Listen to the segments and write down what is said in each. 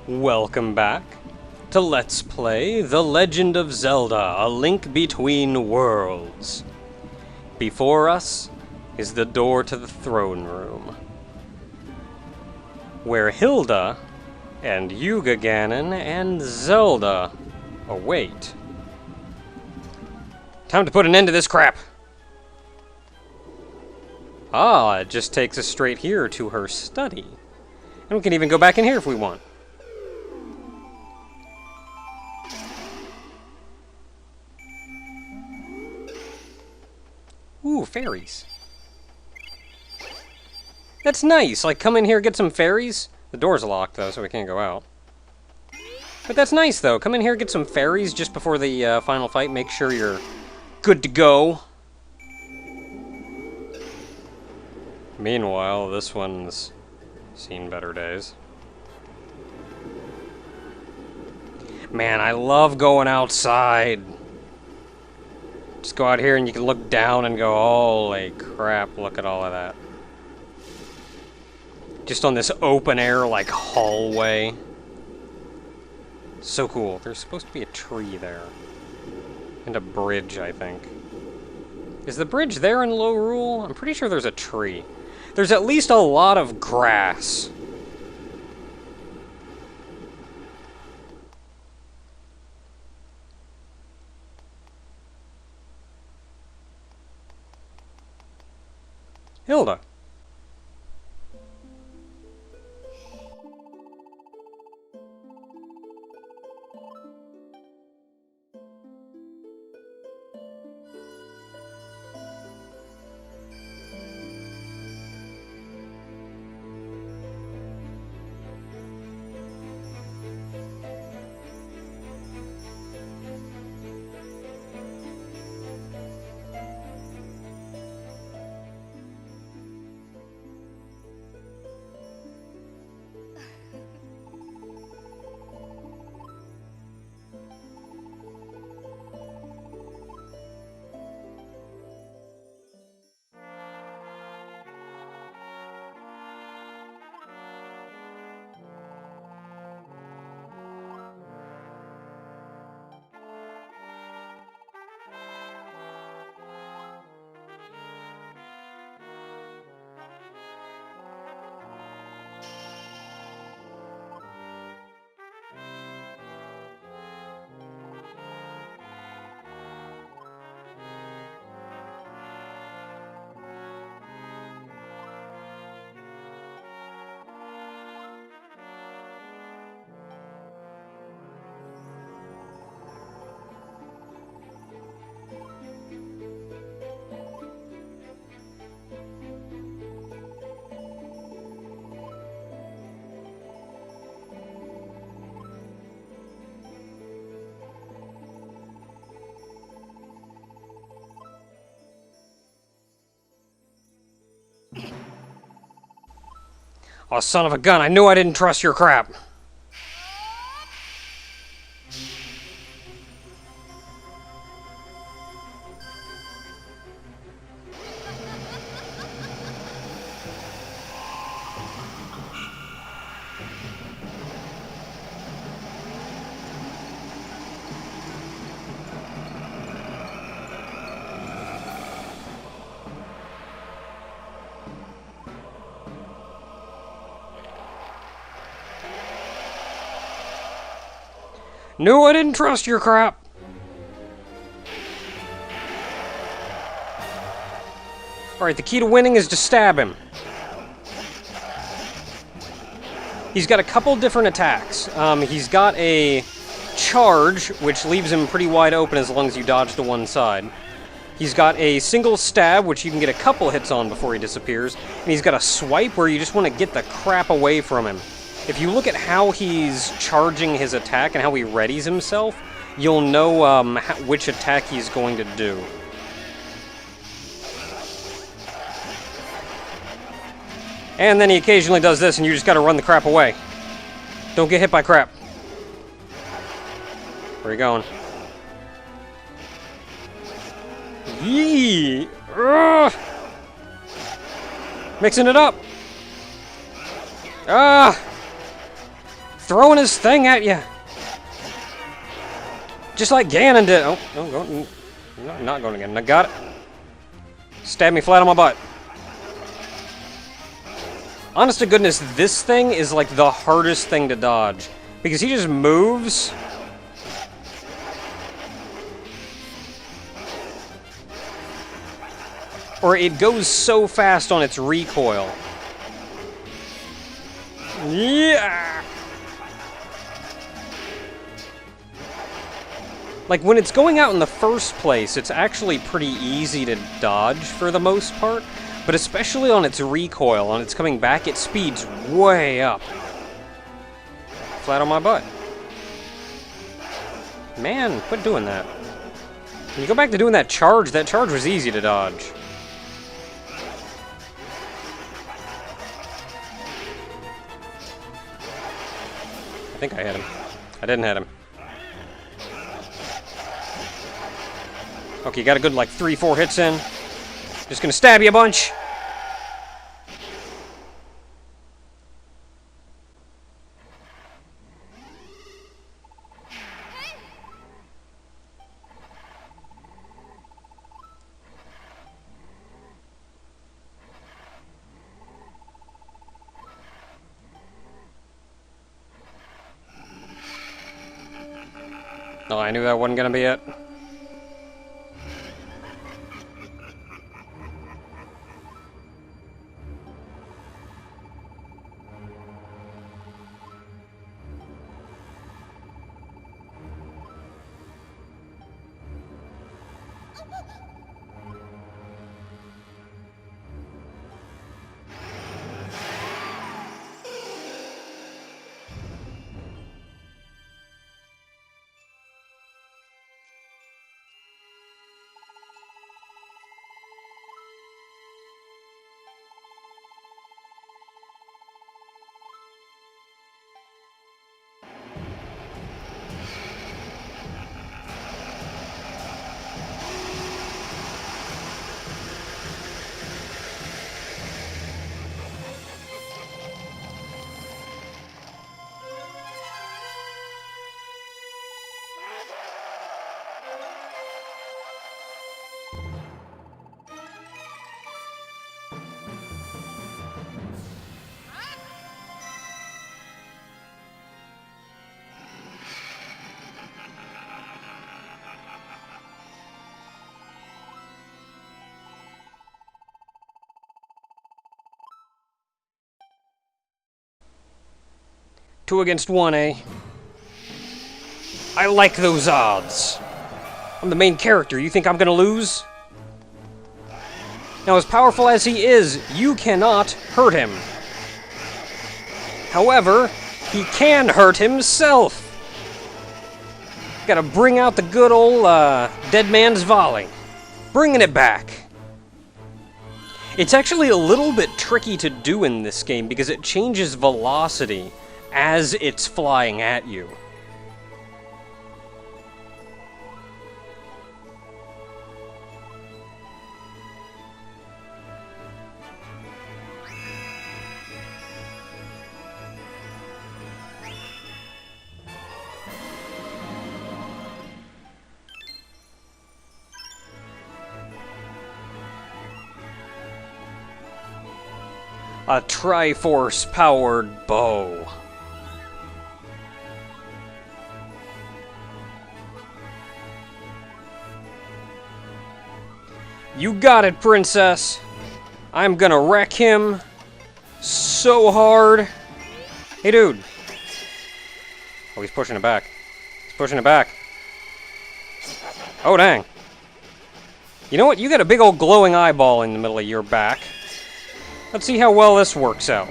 Welcome back to Let's Play The Legend of Zelda, A Link Between Worlds. Before us is the door to the throne room, where Hilda and Yuga Ganon and Zelda await. Time to put an end to this crap! Ah, it just takes us straight here to her study. And we can even go back in here if we want. Ooh, fairies. That's nice. Like, come in here, get some fairies. The door's locked, though, so we can't go out. But that's nice, though. Come in here, get some fairies just before the final fight. Make sure you're good to go. Meanwhile, this one's seen better days. Man, I love going outside. Just go out here and you can look down and go, holy crap, look at all of that. Just on this open air, like, hallway. So cool. There's supposed to be a tree there. And a bridge, I think. Is the bridge there in Low Rule? I'm pretty sure there's a tree. There's at least a lot of grass. Hilda. Oh, son of a gun, I knew I didn't trust your crap. Knew I didn't trust your crap. Alright, the key to winning is to stab him. He's got a couple different attacks. He's got a charge, which leaves him pretty wide open as long as you dodge to one side. He's got a single stab, which you can get a couple hits on before he disappears. And he's got a swipe where you just want to get the crap away from him. If you look at how he's charging his attack and how he readies himself, you'll know which attack he's going to do. And then he occasionally does this, and you just gotta run the crap away. Don't get hit by crap. Where are you going? Yee! Mixing it up! Ah! throwing his thing at you. Just like Ganon did. Oh, no, go, no, not going again. I got it. Stab me flat on my butt. Honest to goodness, this thing is like the hardest thing to dodge. Because he just moves. Or it goes so fast on its recoil. Yeah! Like, when it's going out in the first place, it's actually pretty easy to dodge for the most part. But especially on its recoil, on its coming back, it speeds way up. Flat on my butt. Man, quit doing that. When you go back to doing that charge was easy to dodge. I think I hit him. I didn't hit him. Okay, you got a good, like, 3-4 hits in. Just gonna stab you a bunch. Oh, I knew that wasn't gonna be it. Two against one, eh? I like those odds. I'm the main character. You think I'm gonna lose? Now, as powerful as he is, you cannot hurt him. However, he can hurt himself. Gotta bring out the good old dead man's volley. Bringing it back. It's actually a little bit tricky to do in this game because it changes velocity as it's flying at you. A Triforce-powered bow. You got it, princess. I'm gonna wreck him so hard. Hey, dude. Oh, he's pushing it back. He's pushing it back. Oh, dang. You know what? You got a big old glowing eyeball in the middle of your back. Let's see how well this works out.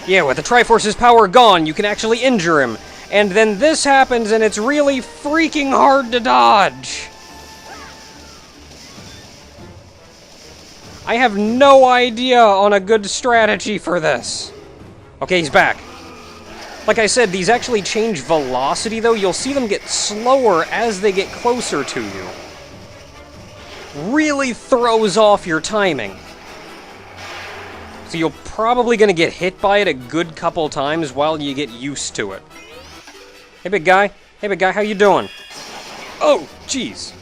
Yeah, with the Triforce's power gone, you can actually injure him. And then this happens, and it's really freaking hard to dodge. I have no idea on a good strategy for this. Okay, he's back. Like I said, these actually change velocity, though. You'll see them get slower as they get closer to you. really throws off your timing. So you're probably going to get hit by it a good couple times while you get used to it. Hey, big guy. Hey, big guy, how you doing? Oh, jeez.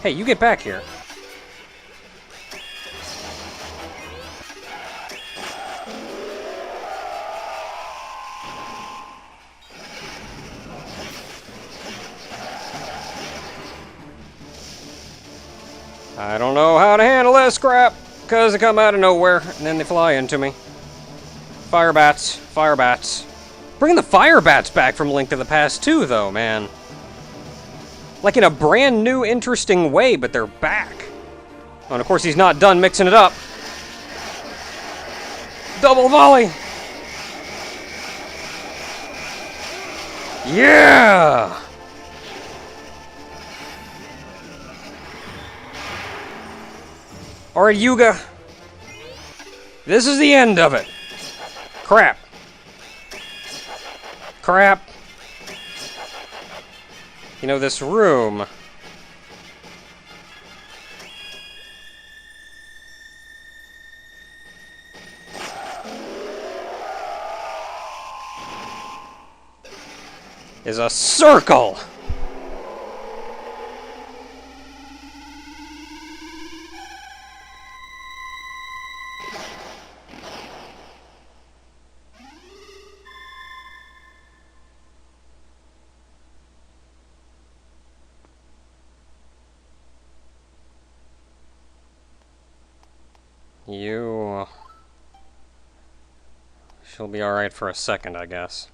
Hey, you get back here. I don't know how to handle this crap, because they come out of nowhere, and then they fly into me. Fire bats, fire bats. Bringing the fire bats back from Link to the Past too, though, man. Like in a brand new, interesting way, but they're back. Oh, and of course he's not done mixing it up. Double volley! Yeah! Alright, Yuga. This is the end of it. Crap. Crap. You know, this room... is a circle! You... she'll be alright for a second, I guess.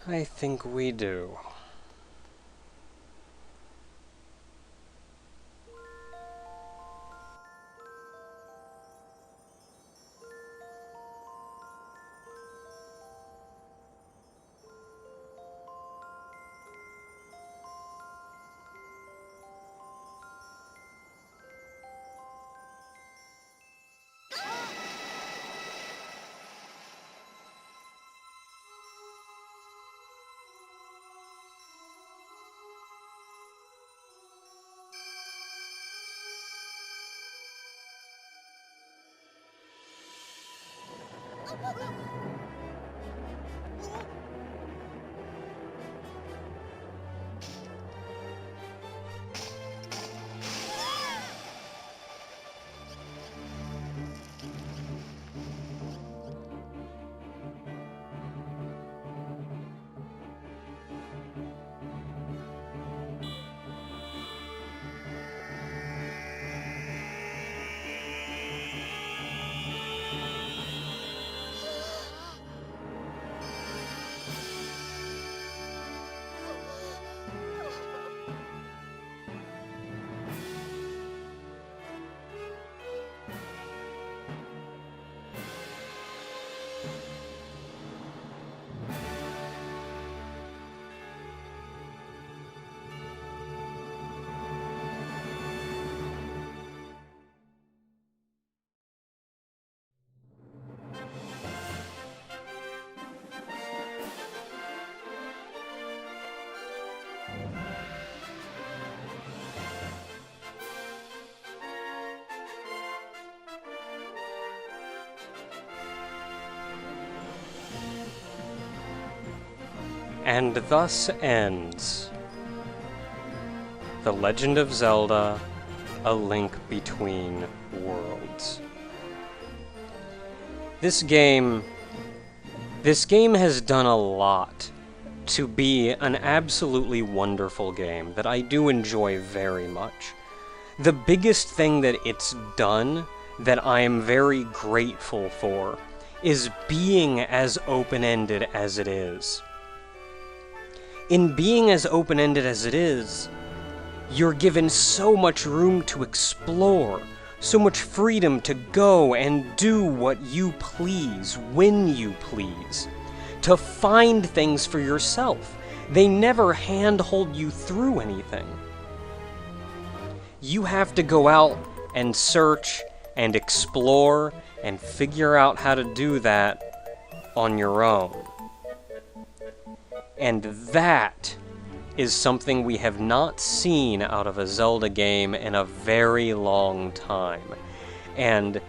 I think we do. And thus ends The Legend of Zelda: A Link Between Worlds. This game has done a lot to be an absolutely wonderful game that I do enjoy very much. The biggest thing that it's done that I am very grateful for is being as open-ended as it is. In being as open-ended as it is, you're given so much room to explore, so much freedom to go and do what you please, when you please, to find things for yourself. They never handhold you through anything. You have to go out and search and explore and figure out how to do that on your own. And that is something we have not seen out of a Zelda game in a very long time. And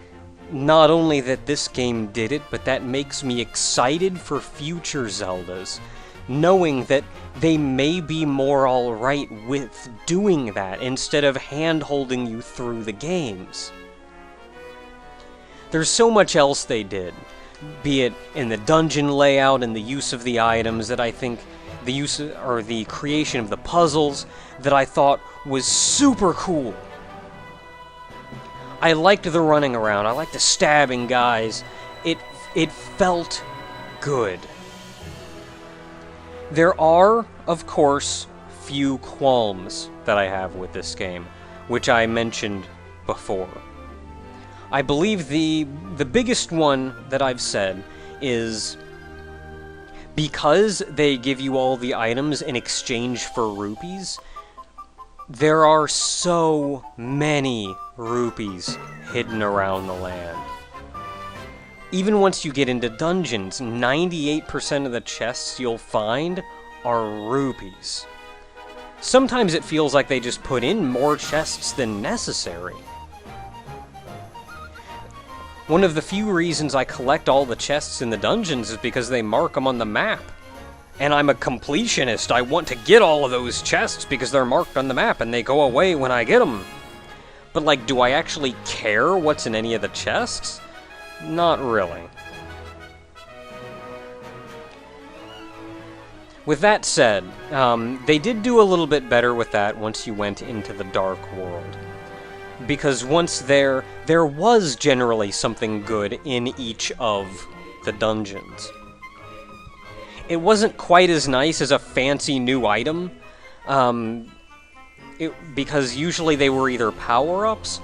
not only that this game did it, but that makes me excited for future Zeldas, knowing that they may be more alright with doing that instead of hand-holding you through the games. There's so much else they did, be it in the dungeon layout and the use of the items that I think the creation of the puzzles that I thought was super cool. I liked the running around, I liked the stabbing guys. It felt good. There are, of course, few qualms that I have with this game, which I mentioned before. I believe the biggest one that I've said is because they give you all the items in exchange for rupees, there are so many rupees hidden around the land. Even once you get into dungeons, 98% of the chests you'll find are rupees. Sometimes it feels like they just put in more chests than necessary. One of the few reasons I collect all the chests in the dungeons is because they mark them on the map. And I'm a completionist. I want to get all of those chests because they're marked on the map and they go away when I get them. But, like, do I actually care what's in any of the chests? Not really. With that said, they did do a little bit better with that once you went into the Dark World. Because once there was generally something good in each of the dungeons. It wasn't quite as nice as a fancy new item, because usually they were either power-ups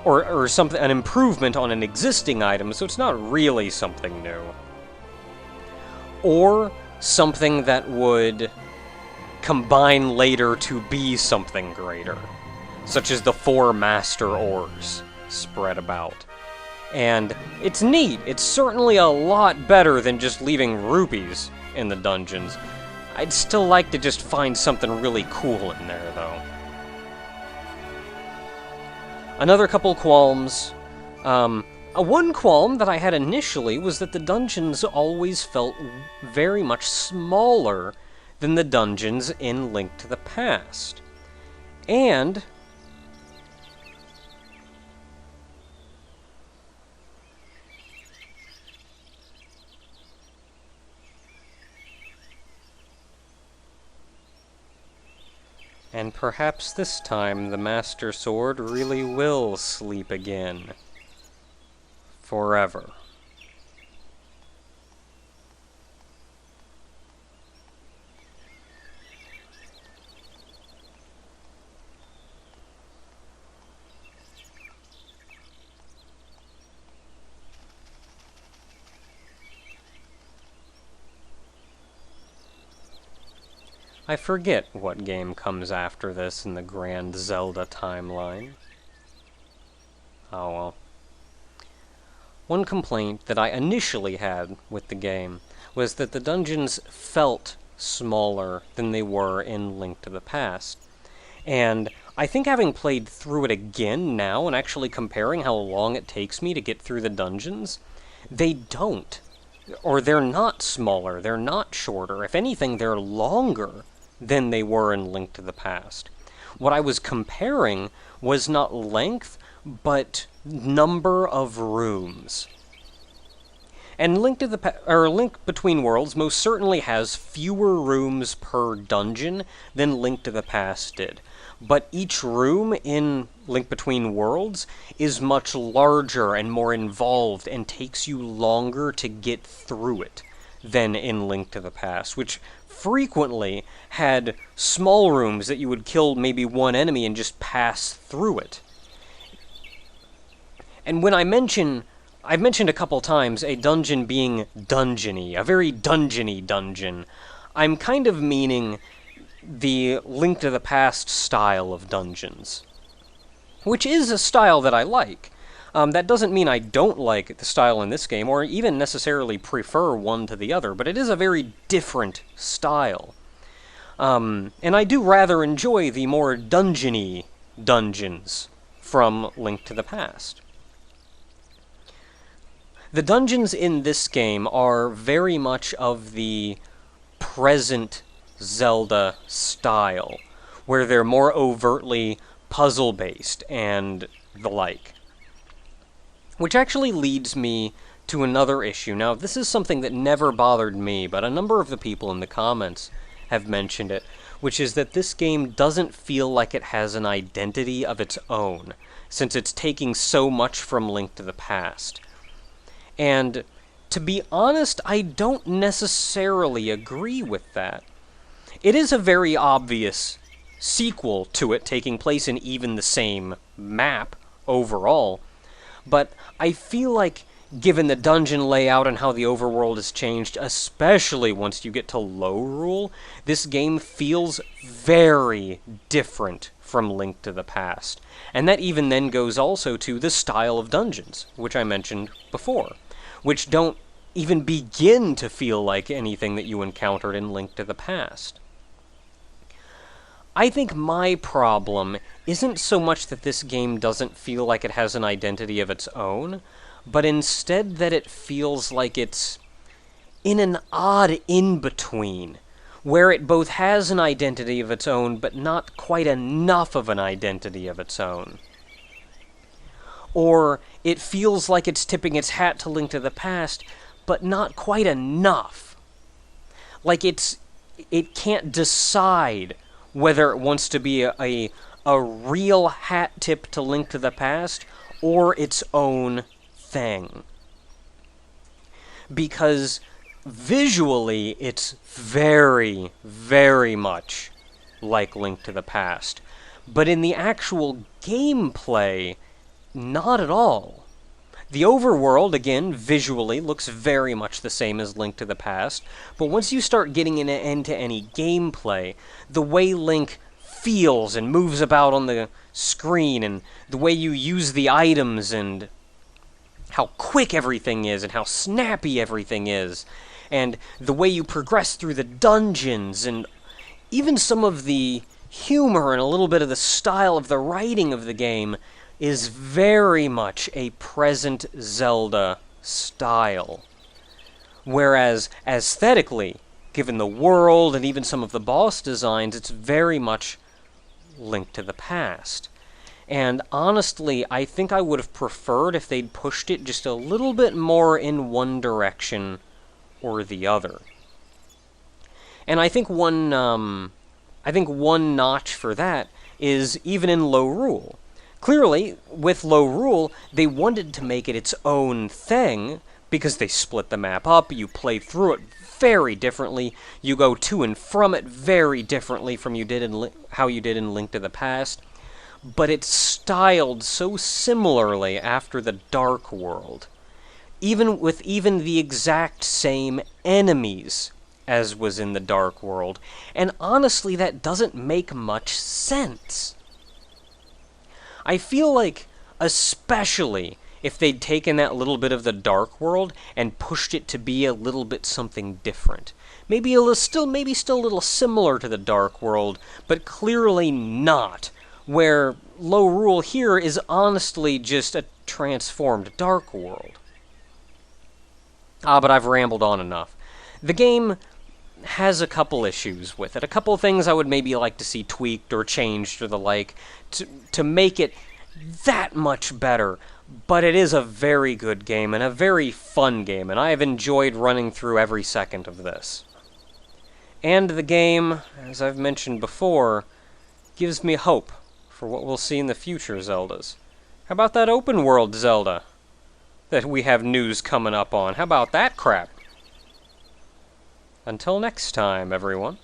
or something, an improvement on an existing item, so it's not really something new. Or something that would combine later to be something greater, such as the 4 Master Ores spread about. And it's neat. It's certainly a lot better than just leaving rupees in the dungeons. I'd still like to just find something really cool in there, though. Another couple qualms. One qualm that I had initially was that the dungeons always felt very much smaller than the dungeons in Link to the Past. And perhaps this time the Master Sword really will sleep again. Forever. I forget what game comes after this in the grand Zelda timeline. Oh well. One complaint that I initially had with the game was that the dungeons felt smaller than they were in Link to the Past. And I think having played through it again now and actually comparing how long it takes me to get through the dungeons, they don't. or they're not smaller, they're not shorter. If anything, they're longer than they were in Link to the Past. What I was comparing was not length, but number of rooms. And Link Between Worlds most certainly has fewer rooms per dungeon than Link to the Past did. But each room in Link Between Worlds is much larger and more involved and takes you longer to get through it than in Link to the Past, which frequently had small rooms that you would kill maybe one enemy and just pass through it. And when I've mentioned a couple times a dungeon being dungeony, a very dungeony dungeon, I'm kind of meaning the Link to the Past style of dungeons, which is a style that I like. That doesn't mean I don't like the style in this game, or even necessarily prefer one to the other, but it is a very different style. And I do rather enjoy the more dungeony dungeons from Link to the Past. The dungeons in this game are very much of the present Zelda style, where they're more overtly puzzle-based and the like. Which actually leads me to another issue. Now, this is something that never bothered me, but a number of the people in the comments have mentioned it, which is that this game doesn't feel like it has an identity of its own, since it's taking so much from Link to the Past. And to be honest, I don't necessarily agree with that. It is a very obvious sequel to it, taking place in even the same map overall, but I feel like, given the dungeon layout and how the overworld has changed, especially once you get to Lorule, this game feels very different from Link to the Past. And that even then goes also to the style of dungeons, which I mentioned before, which don't even begin to feel like anything that you encountered in Link to the Past. I think my problem isn't so much that this game doesn't feel like it has an identity of its own, but instead that it feels like it's in an odd in-between, where it both has an identity of its own, but not quite enough of an identity of its own. Or it feels like it's tipping its hat to Link to the Past, but not quite enough. Like it can't decide whether it wants to be a real hat tip to Link to the Past or its own thing. Because visually, it's very, very much like Link to the Past. But in the actual gameplay, not at all. The overworld, again, visually, looks very much the same as Link to the Past, but once you start getting into any gameplay, the way Link feels and moves about on the screen, and the way you use the items, and how quick everything is, and how snappy everything is, and the way you progress through the dungeons, and even some of the humor and a little bit of the style of the writing of the game is very much a present Zelda style. Whereas, aesthetically, given the world and even some of the boss designs, it's very much Link to the Past. And honestly, I think I would have preferred if they'd pushed it just a little bit more in one direction or the other. And I think one notch for that is even in Lorule. Clearly, with Lorule, they wanted to make it its own thing, because they split the map up, you play through it very differently, you go to and from it very differently from how you did in Link to the Past, but it's styled so similarly after the Dark World, even with the exact same enemies as was in the Dark World, and honestly that doesn't make much sense. I feel like, especially if they'd taken that little bit of the Dark World and pushed it to be a little bit something different. Maybe still a little similar to the Dark World, but clearly not, where Lorule here is honestly just a transformed Dark World. But I've rambled on enough. The game has a couple issues with it. A couple things I would maybe like to see tweaked or changed or the like to make it that much better. But it is a very good game and a very fun game, and I have enjoyed running through every second of this. And the game, as I've mentioned before, gives me hope for what we'll see in the future Zeldas. How about that open world Zelda that we have news coming up on? How about that crap? Until next time, everyone.